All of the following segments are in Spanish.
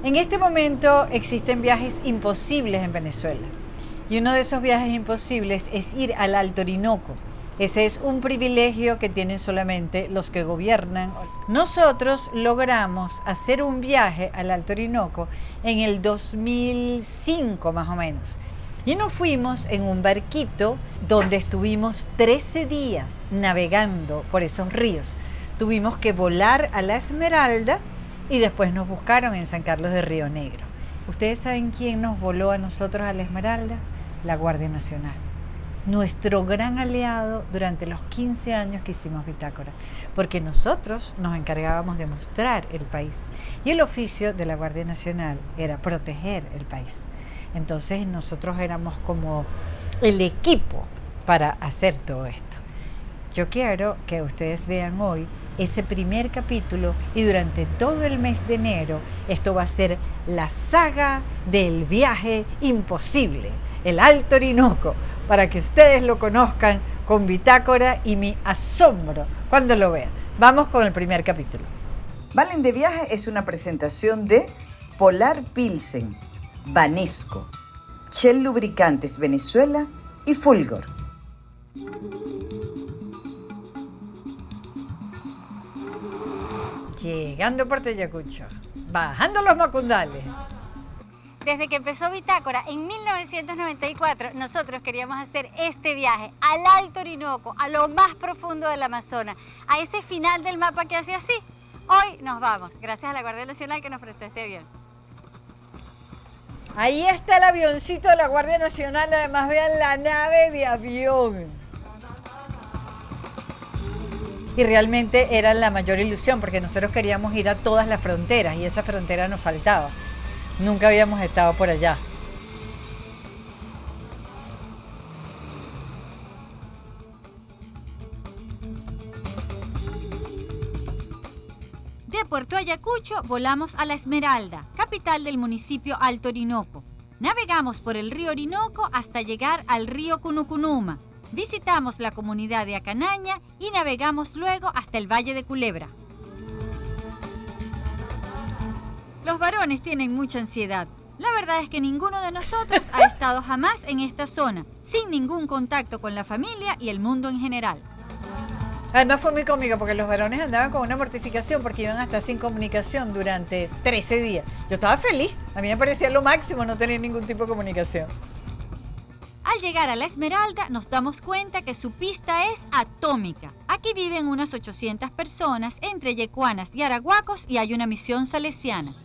En este momento existen viajes imposibles en Venezuela y uno de esos viajes imposibles es ir al Alto Orinoco. Ese es un privilegio que tienen solamente los que gobiernan. Nosotros logramos hacer un viaje al Alto Orinoco en el 2005 más o menos. Y nos fuimos en un barquito donde estuvimos 13 días navegando por esos ríos. Tuvimos que volar a La Esmeralda y después nos buscaron en San Carlos de Río Negro. ¿Ustedes saben quién nos voló a nosotros a La Esmeralda? La Guardia Nacional. Nuestro gran aliado durante los 15 años que hicimos Bitácora, porque nosotros nos encargábamos de mostrar el país y el oficio de la Guardia Nacional era proteger el país. Entonces nosotros éramos como el equipo para hacer todo esto. Yo quiero que ustedes vean hoy ese primer capítulo y durante todo el mes de enero esto va a ser la saga del viaje imposible, el Alto Orinoco, para que ustedes lo conozcan con Bitácora y mi asombro cuando lo vean. Vamos con el primer capítulo. Valen de Viaje es una presentación de Polar Pilsen, Banesco, Shell Lubricantes Venezuela y Fulgor. Llegando a Puerto Ayacucho, bajando los Macundales. Desde que empezó Bitácora en 1994, nosotros queríamos hacer este viaje al Alto Orinoco, a lo más profundo del Amazonas, a ese final del mapa que hace así. Hoy nos vamos, gracias a la Guardia Nacional que nos prestó este avión. Ahí está el avioncito de la Guardia Nacional, además vean la nave de avión. Y realmente era la mayor ilusión porque nosotros queríamos ir a todas las fronteras y esa frontera nos faltaba. Nunca habíamos estado por allá. De Puerto Ayacucho volamos a La Esmeralda, capital del municipio Alto Orinoco. Navegamos por el río Orinoco hasta llegar al río Cunucunuma. Visitamos la comunidad de Acanaña y navegamos luego hasta el Valle de Culebra. Los varones tienen mucha ansiedad. La verdad es que ninguno de nosotros ha estado jamás en esta zona, sin ningún contacto con la familia y el mundo en general. Además fue muy cómico porque los varones andaban con una mortificación porque iban a estar sin comunicación durante 13 días. Yo estaba feliz, a mí me parecía lo máximo no tener ningún tipo de comunicación. Al llegar a La Esmeralda nos damos cuenta que su pista es atómica. Aquí viven unas 800 personas entre yecuanas y arahuacos y hay una misión salesiana.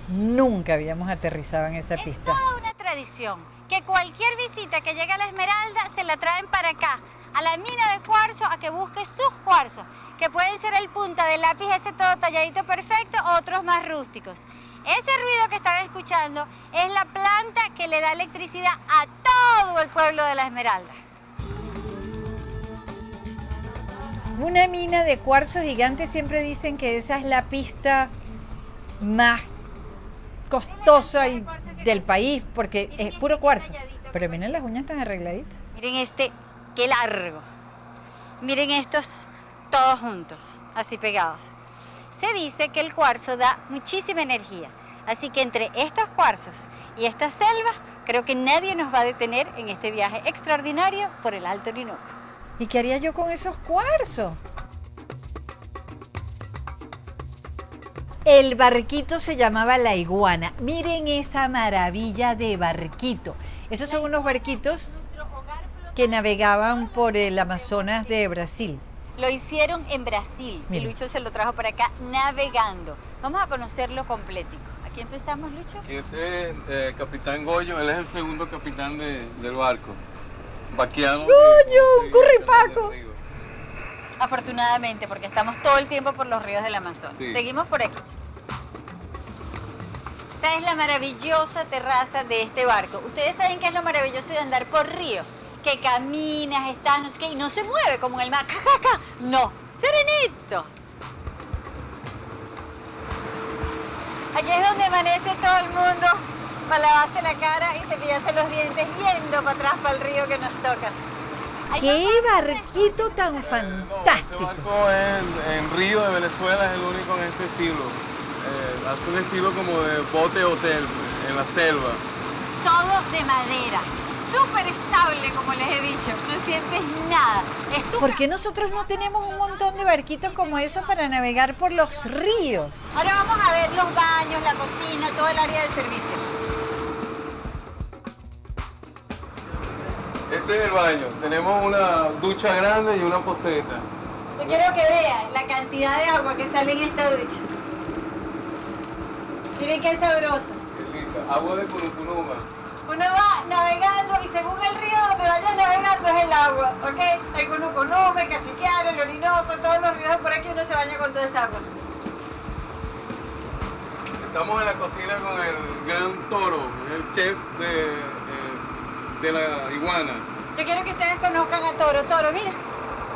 Nunca habíamos aterrizado en esa pista. Es toda una tradición que cualquier visita que llegue a La Esmeralda se la traen para acá, a la mina de cuarzo, a que busque sus cuarzos, que pueden ser el punta del lápiz ese todo talladito perfecto o otros más rústicos. Ese ruido que están escuchando es la planta que le da electricidad a todo el pueblo de La Esmeralda. Una mina de cuarzo gigante, siempre dicen que esa es la pista más costosa y del país porque es puro cuarzo. Pero miren las uñas tan arregladitas. Miren este, qué largo. Miren estos todos juntos, así pegados. Se dice que el cuarzo da muchísima energía, así que entre estos cuarzos y esta selva, creo que nadie nos va a detener en este viaje extraordinario por el Alto Orinoco. ¿Y qué haría yo con esos cuarzos? El barquito se llamaba La Iguana. Miren esa maravilla de barquito. Esos son unos barquitos que navegaban por el Amazonas de Brasil. Lo hicieron en Brasil. Mira. Y Lucho se lo trajo para acá navegando. Vamos a conocerlo completico. ¿Aquí empezamos, Lucho? Aquí este es Capitán Goyo, él es el segundo capitán del barco. Vaquiano. ¡Goyo, un curripaco! Afortunadamente, porque estamos todo el tiempo por los ríos del Amazonas. Sí. Seguimos por aquí. Esta es la maravillosa terraza de este barco. Ustedes saben qué es lo maravilloso de andar por río. Que caminas, estás, no sé qué, y no se mueve como en el mar. ¡Ca, ca, ca! No, serenito. Aquí es donde amanece todo el mundo para lavarse la cara y cepillarse los dientes yendo para atrás para el río que nos toca. ¡Qué barquito tan Este fantástico! barco en Río de Venezuela es el único en este estilo. Hace un estilo como de bote hotel en la selva. Todo de madera, súper estable, como les he dicho, no sientes nada. Es tu ¿Por qué nosotros no tenemos un montón de barquitos como esos para navegar por los ríos? Ahora vamos a ver los baños, la cocina, todo el área de servicio. Este es el baño. Tenemos una ducha grande y una poceta. Yo quiero que vean la cantidad de agua que sale en esta ducha. Miren qué sabroso. Qué linda. Agua de Cunucunuma. Uno va navegando y según el río donde vayas navegando es el agua, ¿ok? El Cunucunume, el Cachiquiaro, el Orinoco, todos los ríos de por aquí uno se baña con toda esa agua. Estamos en la cocina con el gran Toro, el chef de la iguana. Yo quiero que ustedes conozcan a Toro. Toro, mira,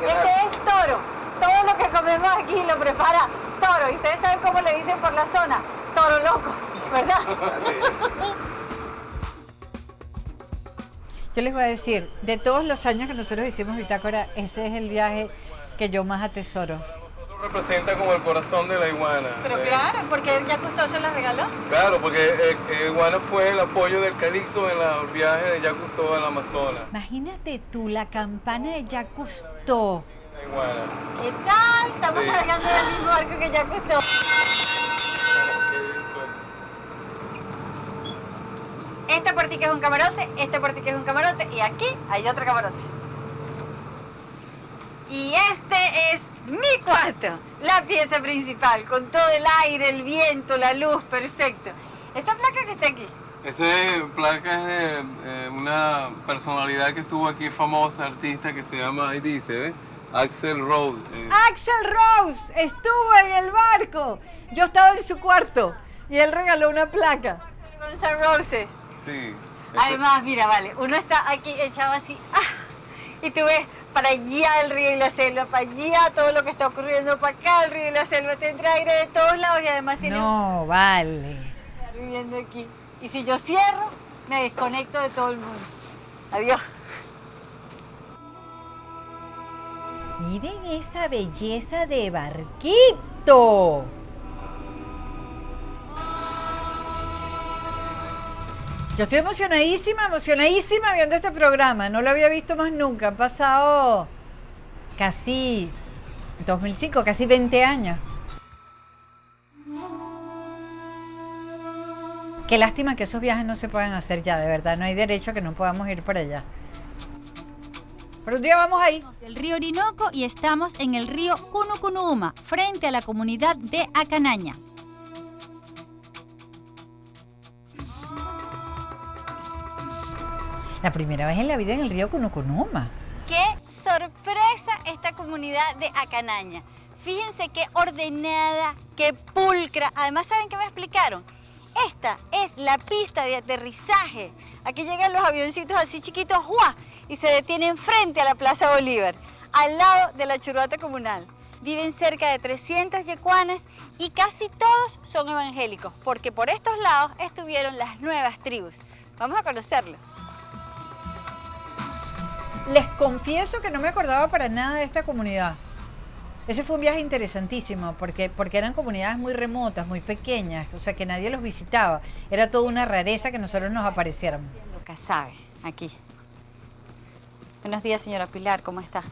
este es Toro. Todo lo que comemos aquí lo prepara Toro. Y ustedes saben cómo le dicen por la zona, Toro loco, ¿verdad? Yo les voy a decir, de todos los años que nosotros hicimos Bitácora, ese es el viaje que yo más atesoro. Representa como el corazón de la iguana. Pero claro, porque Jacques Cousteau se los regaló. Claro, porque iguana fue el apoyo del Calixto en el viaje de Jacques Cousteau al Amazonas. Imagínate tú, la campana de Jacques Cousteau. La iguana. ¿Qué tal? Estamos Sí. navegando en el mismo barco que Jacques Cousteau. Qué bien suena. Esta puertica es un camarote, esta puertica es un camarote y aquí hay otro camarote. Y este es mi cuarto, la pieza principal, con todo el aire, el viento, la luz, perfecto. Esta placa que está aquí, Esa placa es de una personalidad que estuvo aquí, famosa, artista, que se llama, ahí dice, ¿ves? Axl Rose. Axl Rose estuvo en el barco. Yo estaba en su cuarto y él regaló una placa. Guns N' Roses. Sí. Además, mira, vale, uno está aquí echado así, y tú ves para allá el río y la selva, para allá todo lo que está ocurriendo, para acá el río y la selva, te entra aire de todos lados y además tienes No, vale. estar viviendo aquí. Y si yo cierro, me desconecto de todo el mundo. Adiós. Miren esa belleza de barquito. Yo estoy emocionadísima viendo este programa. No lo había visto más nunca. Han pasado casi 2005, casi 20 años. Qué lástima que esos viajes no se puedan hacer ya, de verdad. No hay derecho a que no podamos ir por allá. Pero un día vamos ahí. Del río Orinoco y estamos en el río Cunucunuma, frente a la comunidad de Acanaña. La primera vez en la vida en el río Cunucunuma. ¡Qué sorpresa esta comunidad de Acanaña! Fíjense qué ordenada, qué pulcra. Además, ¿saben qué me explicaron? Esta es la pista de aterrizaje. Aquí llegan los avioncitos así chiquitos, ¡juá! Y se detienen frente a la Plaza Bolívar, al lado de la Churrata Comunal. Viven cerca de 300 yecuanas y casi todos son evangélicos, porque por estos lados estuvieron las nuevas tribus. Vamos a conocerlo. Les confieso que no me acordaba para nada de esta comunidad. Ese fue un viaje interesantísimo porque eran comunidades muy remotas, muy pequeñas, o sea que nadie los visitaba. Era toda una rareza que nosotros nos apareciéramos. Casabe, aquí. Buenos días, señora Pilar, ¿cómo está?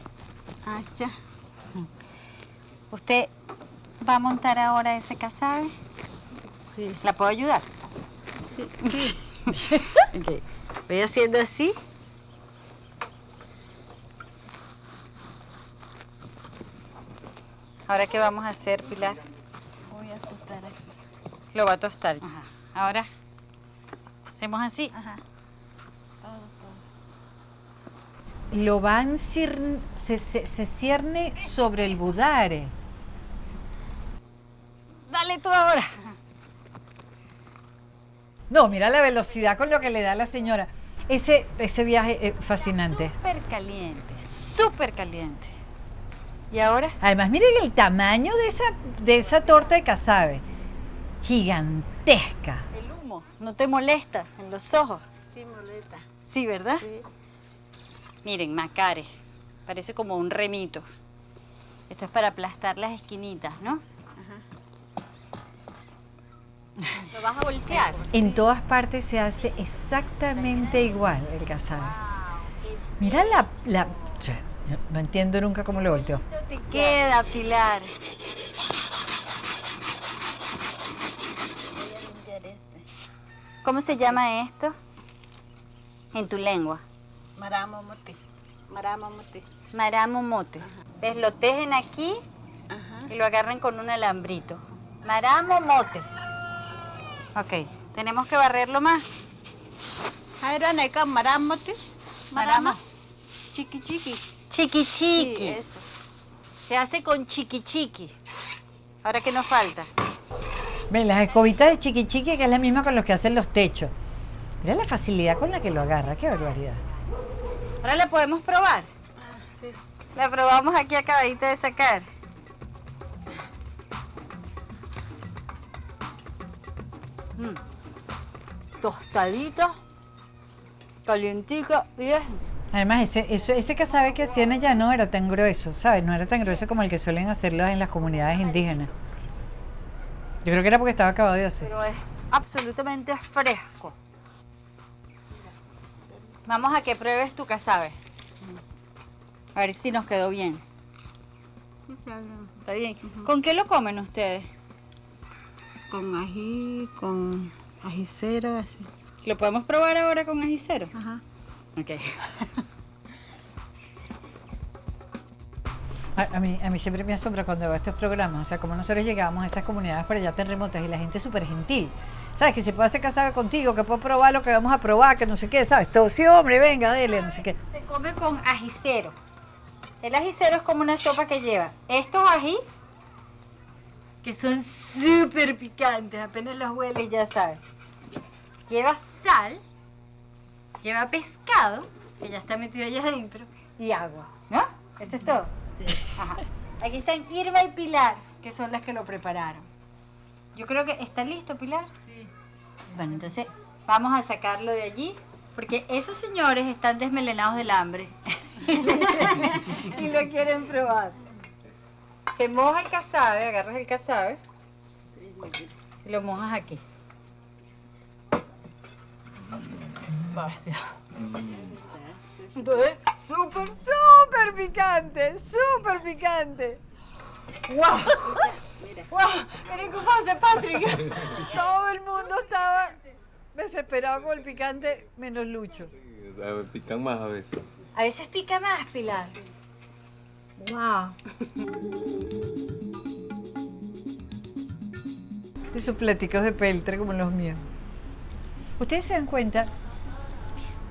Ya. ¿Usted va a montar ahora ese casabe? Sí. ¿La puedo ayudar? Sí. Ok. Voy haciendo así. ¿Ahora qué vamos a hacer, Pilar? Voy a tostar aquí. Lo va a tostar. Ajá. Ahora hacemos así. Ajá. Todo. Lo van se cierne sobre el budare. Dale tú ahora. No, mira la velocidad con lo que le da la señora. Ese viaje es fascinante. Súper caliente. ¿Y ahora? Además, miren el tamaño de esa torta de casabe. Gigantesca. El humo, ¿no te molesta en los ojos? Sí, molesta. Sí, ¿verdad? Sí. Miren, Macare, Parece como un remito. Esto es para aplastar las esquinitas, ¿no? ¿Lo vas a voltear? En todas partes se hace exactamente igual el casabe. Mira o sea, yo no entiendo nunca cómo lo volteó. Esto te queda, Pilar. ¿Cómo se llama esto? En tu lengua. Maramo mote. Maramo mote. Maramo mote. ¿Ves? Lo tejen aquí y lo agarran con un alambrito. Maramo mote. Ok, tenemos que barrerlo más. Jaira neka maramo mote. Maramo. Chiqui chiqui. Chiqui Sí, chiqui. eso. Se hace con chiqui chiqui. Ahora, ¿qué nos falta? Ven, las escobitas de chiqui chiqui, que es la misma con los que hacen los techos. Mira la facilidad con la que lo agarra, qué barbaridad. Ahora la podemos probar. La probamos aquí acabadita de sacar. Tostadita, calientica, bien. Además, ese casabe que hacían allá no era tan grueso, ¿sabes? No era tan grueso como el que suelen hacerlo en las comunidades indígenas. Yo creo que era porque estaba acabado de hacer. Pero es absolutamente fresco. Vamos a que pruebes tu casabe. A ver si nos quedó bien. Está bien. ¿Con qué lo comen ustedes? Con ají, con ajicero, así. ¿Lo podemos probar ahora con ajicero? Ajá. Ok. A mí siempre me asombra cuando veo estos programas, o sea, como nosotros llegamos a esas comunidades por allá tan remotas y la gente es súper gentil, ¿sabes? Que se puede hacer casabe contigo, que puedo probar lo que vamos a probar, que no sé qué, ¿sabes? Todo, sí, hombre, venga, dele, no sé qué. Se come con ajicero. El ajicero es como una sopa que lleva estos ají, que son súper picantes, apenas los hueles ya sabes. Lleva sal, lleva pescado, que ya está metido allá adentro, y agua, ¿no? Eso es todo. Sí. Ajá. Aquí están Irma y Pilar, que son las que lo prepararon. Yo creo que está listo, Pilar. Sí. Bueno, entonces vamos a sacarlo de allí, porque esos señores están desmelenados del hambre y lo quieren probar. Se moja el casabe, agarras el casabe y lo mojas aquí. Entonces, súper picante, súper picante. ¡Wow! ¡Wow! Miren cómo hace Patrick. Todo el mundo estaba desesperado con el picante, menos Lucho. Pican más a veces. A veces pica más, Pilar. ¡Wow! Y sus platicos de peltre como los míos. Ustedes se dan cuenta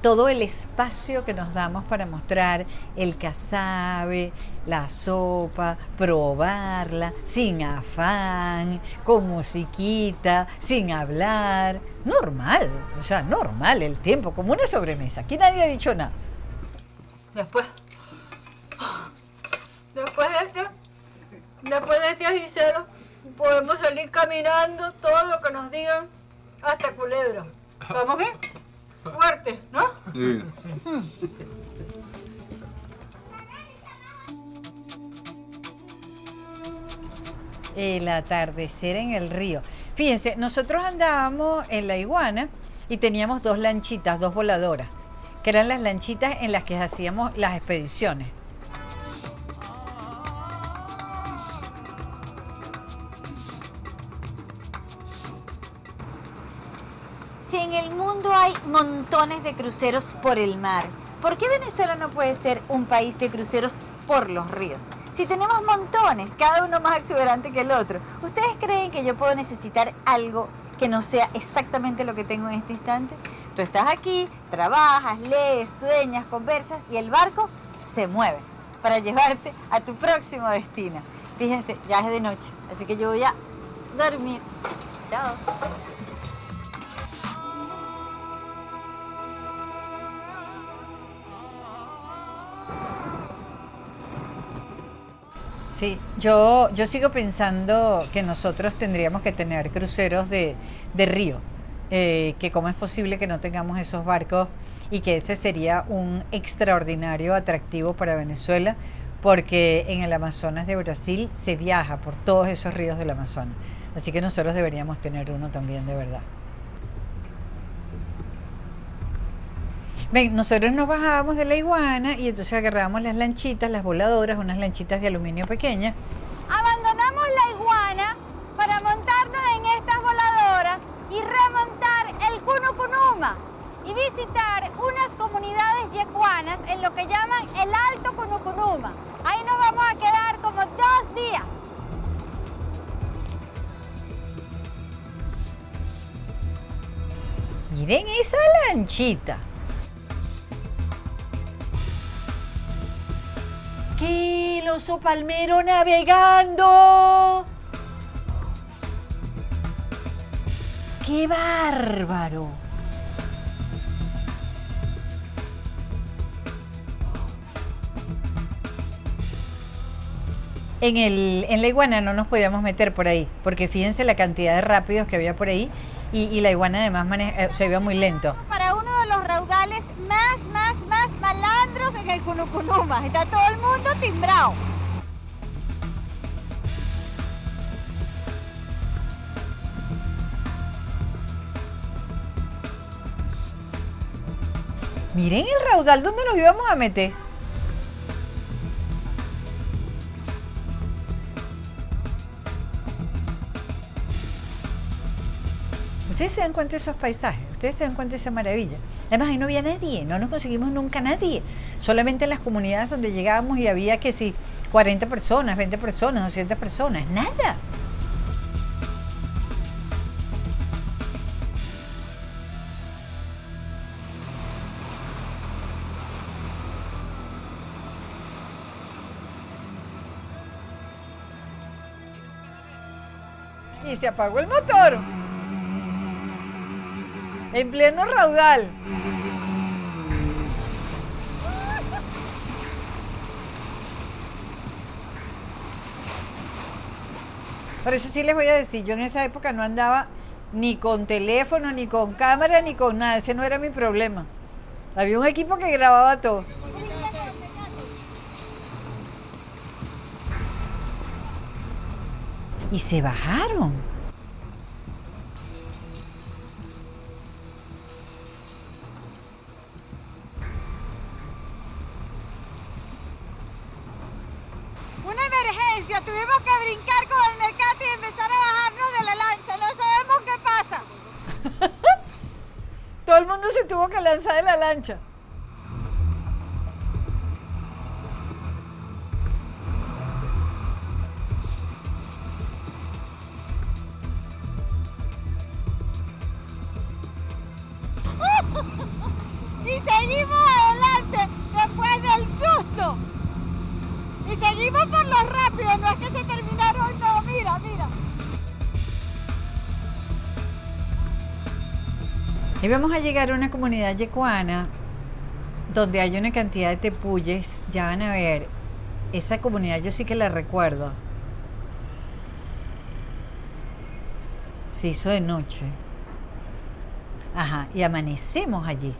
todo el espacio que nos damos para mostrar el casabe, la sopa, probarla, sin afán, con musiquita, sin hablar. Normal, o sea, normal el tiempo, como una sobremesa. Aquí nadie ha dicho nada. Después de este ajicero, podemos salir caminando todo lo que nos digan hasta Culebra. ¿Vamos bien? Fuerte, ¿no? Sí. El atardecer en el río. Fíjense, nosotros andábamos en la Iguana y teníamos dos lanchitas, dos voladoras, que eran las lanchitas en las que hacíamos las expediciones. Si en el mundo hay montones de cruceros por el mar, ¿por qué Venezuela no puede ser un país de cruceros por los ríos? Si tenemos montones, cada uno más exuberante que el otro, ¿ustedes creen que yo puedo necesitar algo que no sea exactamente lo que tengo en este instante? Tú estás aquí, trabajas, lees, sueñas, conversas y el barco se mueve para llevarte a tu próximo destino. Fíjense, ya es de noche, así que yo voy a dormir. Chao. Sí, yo sigo pensando que nosotros tendríamos que tener cruceros de río. que cómo es posible que no tengamos esos barcos y que ese sería un extraordinario atractivo para Venezuela, porque en el Amazonas de Brasil se viaja por todos esos ríos del Amazonas. Así que nosotros deberíamos tener uno también, de verdad. Ven, nosotros nos bajábamos de la Iguana y entonces agarrábamos las lanchitas, las voladoras, unas lanchitas de aluminio pequeñas. Abandonamos la Iguana para montarnos en estas voladoras y remontar el Cunucunuma y visitar unas comunidades yecuanas en lo que llaman el Alto Cunucunuma. Ahí nos vamos a quedar como 2 días. Miren esa lanchita. ¡Qué el oso palmero navegando! ¡Qué bárbaro! En la Iguana no nos podíamos meter por ahí, porque fíjense la cantidad de rápidos que había por ahí y la Iguana además se iba muy lento. Para uno de los raudales más malandros en el Cunucunuma. Está todo el mundo timbrado. Miren el raudal donde nos íbamos a meter. Ustedes se dan cuenta de esos paisajes, ustedes se dan cuenta de esa maravilla. Además, ahí no había nadie, no nos conseguimos nunca nadie. Solamente en las comunidades donde llegábamos y había que si 40 personas, 20 personas, 200 personas, nada. Y se apagó el motor. En pleno raudal. Por eso sí les voy a decir, yo en esa época no andaba ni con teléfono, ni con cámara, ni con nada. Ese no era mi problema. Había un equipo que grababa todo. Y se bajaron. Una emergencia, tuvimos que brincar con el mecate y empezar a bajarnos de la lancha. No sabemos qué pasa. Todo el mundo se tuvo que lanzar de la lancha. Y seguimos adelante después del susto. Y seguimos por lo rápido, no es que se terminaron, no, mira. Y vamos a llegar a una comunidad yecuana donde hay una cantidad de tepuyes. Ya van a ver, esa comunidad yo sí que la recuerdo. Se hizo de noche. Ajá, y amanecemos allí.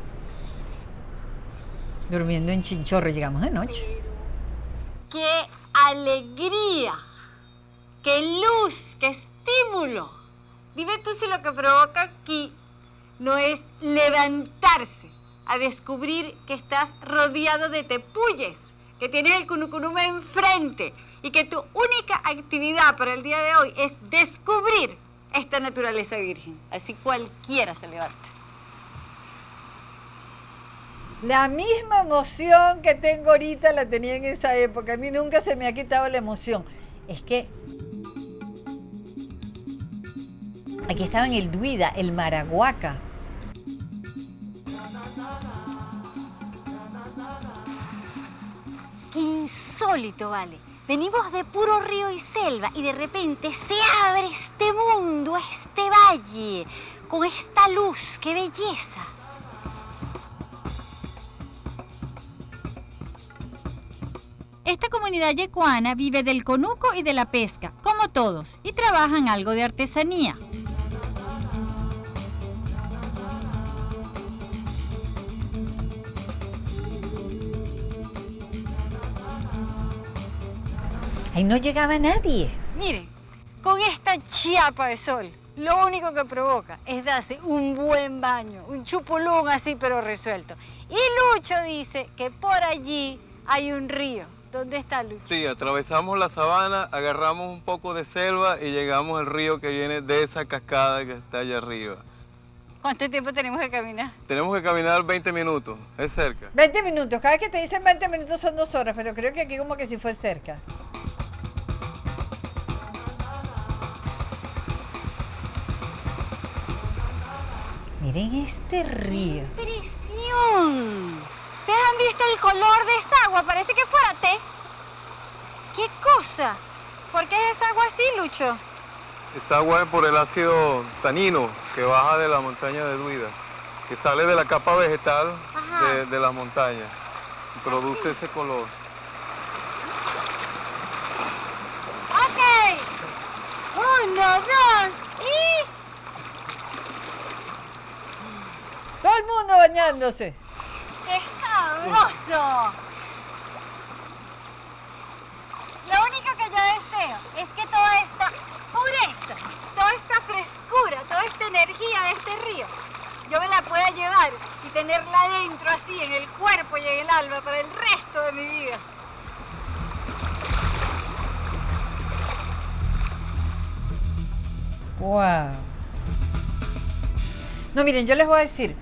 Durmiendo en Chinchorro, llegamos de noche. ¡Qué alegría! ¡Qué luz! ¡Qué estímulo! Dime tú si lo que provoca aquí no es levantarse a descubrir que estás rodeado de tepuyes, que tienes el Cunucunuma enfrente y que tu única actividad para el día de hoy es descubrir esta naturaleza virgen. Así cualquiera se levanta. La misma emoción que tengo ahorita la tenía en esa época. A mí nunca se me ha quitado la emoción. Es que aquí estaba en el Duida, el Maraguaca. Qué insólito, vale. Venimos de puro río y selva y de repente se abre este mundo, este valle, con esta luz. ¡Qué belleza! Esta comunidad yecuana vive del conuco y de la pesca, como todos, y trabajan algo de artesanía. Ahí no llegaba nadie. Miren, con esta chiapa de sol, lo único que provoca es darse un buen baño, un chupulún así pero resuelto. Y Lucho dice que por allí hay un río. ¿Dónde está Lucho? Sí, atravesamos la sabana, agarramos un poco de selva y llegamos al río que viene de esa cascada que está allá arriba. ¿Cuánto tiempo tenemos que caminar? Tenemos que caminar 20 minutos, es cerca. 20 minutos. Cada vez que te dicen 20 minutos son 2 horas, pero creo que aquí como que sí fue cerca. Miren este río. ¡Impresión! ¿Ustedes han visto el color de esa agua? Parece que fuera té. ¿Qué cosa? ¿Por qué es esa agua así, Lucho? Esta agua es por el ácido tanino que baja de la montaña de Duida, que sale de la capa vegetal de las montañas y produce ese color. ¡Ok! 1, 2 y... Todo el mundo bañándose. ¡Qué sabroso! Lo único que yo deseo es que toda esta pureza, toda esta frescura, toda esta energía de este río, yo me la pueda llevar y tenerla adentro así, en el cuerpo y en el alma para el resto de mi vida. Wow. No, miren, yo les voy a decir,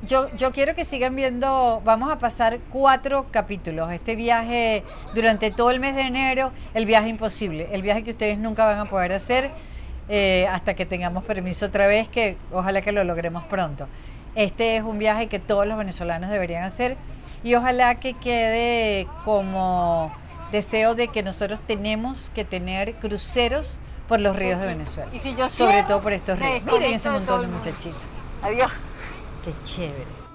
yo quiero que sigan viendo, vamos a pasar 4 capítulos, este viaje durante todo el mes de enero, el viaje imposible, el viaje que ustedes nunca van a poder hacer hasta que tengamos permiso otra vez, que ojalá que lo logremos pronto. Este es un viaje que todos los venezolanos deberían hacer y ojalá que quede como deseo de que nosotros tenemos que tener cruceros por los ríos de Venezuela. Y si yo sobre cierro, todo por estos me ríos. Miren desconecto ese de todo montón de el mundo. muchachitos. Adiós. Qué chévere.